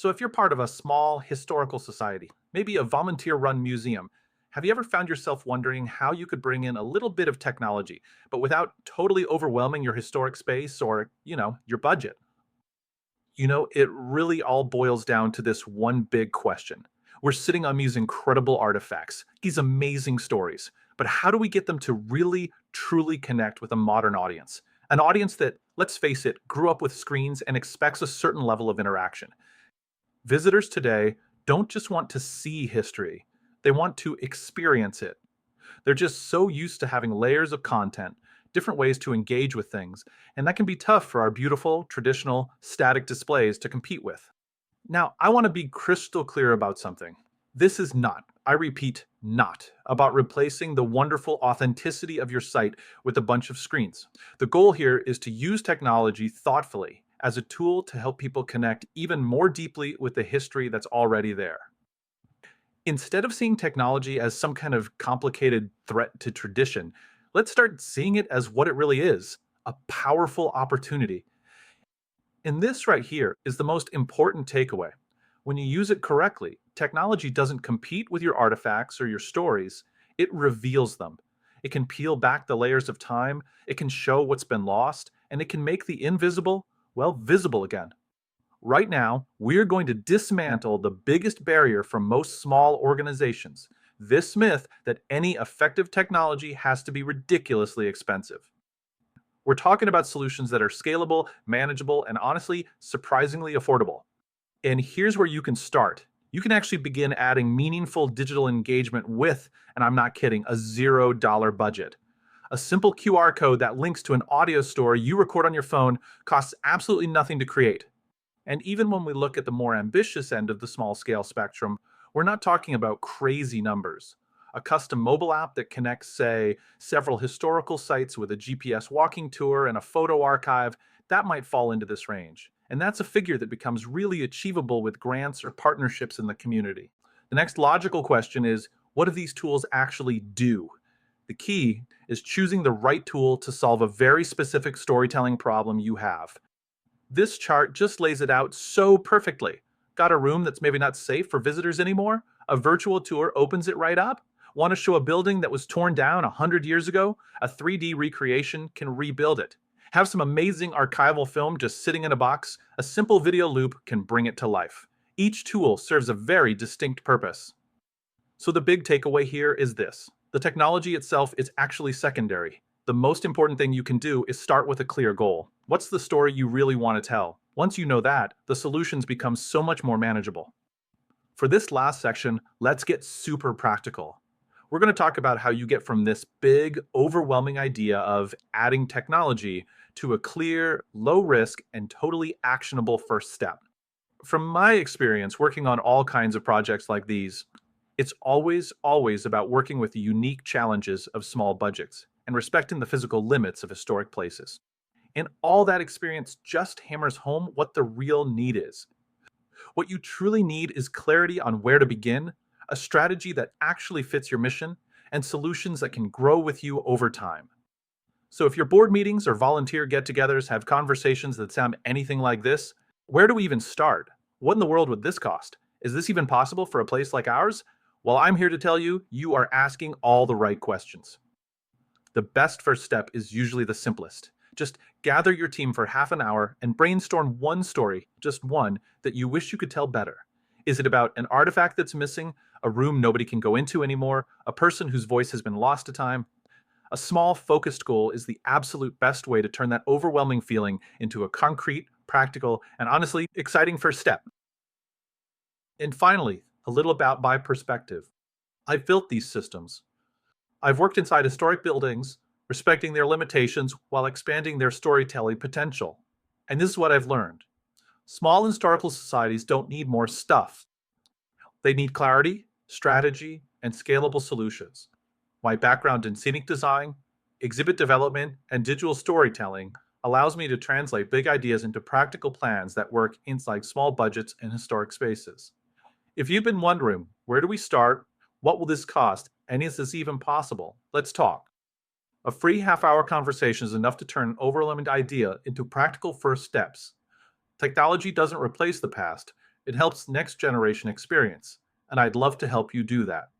So, if you're part of a small historical society, maybe a volunteer run museum, have you ever found yourself wondering how you could bring in a little bit of technology, but without totally overwhelming your historic space or, your budget? It really all boils down to this one big question. We're sitting on these incredible artifacts, these amazing stories, but how do we get them to really, truly connect with a modern audience? An audience that, let's face it, grew up with screens and expects a certain level of interaction. Visitors today don't just want to see history, they want to experience it. They're just so used to having layers of content, different ways to engage with things, and that can be tough for our beautiful, traditional, static displays to compete with. Now, I want to be crystal clear about something. This is not, I repeat, not about replacing the wonderful authenticity of your site with a bunch of screens. The goal here is to use technology thoughtfully as a tool to help people connect even more deeply with the history that's already there. Instead of seeing technology as some kind of complicated threat to tradition, let's start seeing it as what it really is, a powerful opportunity. And this right here is the most important takeaway. When you use it correctly, technology doesn't compete with your artifacts or your stories, it reveals them. It can peel back the layers of time, it can show what's been lost, and it can make the invisible, well, visible again. Right now, we're going to dismantle the biggest barrier for most small organizations, this myth that any effective technology has to be ridiculously expensive. We're talking about solutions that are scalable, manageable, and honestly, surprisingly affordable. And here's where you can start. You can actually begin adding meaningful digital engagement with, and I'm not kidding, a $0 budget. A simple QR code that links to an audio story you record on your phone costs absolutely nothing to create. And even when we look at the more ambitious end of the small scale spectrum, we're not talking about crazy numbers. A custom mobile app that connects, say, several historical sites with a GPS walking tour and a photo archive, that might fall into this range. And that's a figure that becomes really achievable with grants or partnerships in the community. The next logical question is, what do these tools actually do? The key is choosing the right tool to solve a very specific storytelling problem you have. This chart just lays it out so perfectly. Got a room that's maybe not safe for visitors anymore? A virtual tour opens it right up. Want to show a building that was torn down 100 years ago? A 3D recreation can rebuild it. Have some amazing archival film just sitting in a box? A simple video loop can bring it to life. Each tool serves a very distinct purpose. So the big takeaway here is this. The technology itself is actually secondary. The most important thing you can do is start with a clear goal. What's the story you really want to tell? Once you know that, the solutions become so much more manageable. For this last section, let's get super practical. We're going to talk about how you get from this big, overwhelming idea of adding technology to a clear, low risk, and totally actionable first step. From my experience working on all kinds of projects like these, it's always about working with the unique challenges of small budgets and respecting the physical limits of historic places. And all that experience just hammers home what the real need is. What you truly need is clarity on where to begin, a strategy that actually fits your mission, and solutions that can grow with you over time. So if your board meetings or volunteer get-togethers have conversations that sound anything like this, where do we even start? What in the world would this cost? Is this even possible for a place like ours? Well, I'm here to tell you, you are asking all the right questions. The best first step is usually the simplest. Just gather your team for half an hour and brainstorm one story, just one, that you wish you could tell better. Is it about an artifact that's missing, a room nobody can go into anymore, a person whose voice has been lost to time? A small, focused goal is the absolute best way to turn that overwhelming feeling into a concrete, practical, and honestly exciting first step. And finally, a little about my perspective. I've built these systems. I've worked inside historic buildings, respecting their limitations while expanding their storytelling potential. And this is what I've learned. Small historical societies don't need more stuff. They need clarity, strategy, and scalable solutions. My background in scenic design, exhibit development, and digital storytelling allows me to translate big ideas into practical plans that work inside small budgets and historic spaces. If you've been wondering, where do we start? What will this cost? And is this even possible? Let's talk. A free half-hour conversation is enough to turn an overwhelming idea into practical first steps. Technology doesn't replace the past, It helps next generation experience, and I'd love to help you do that.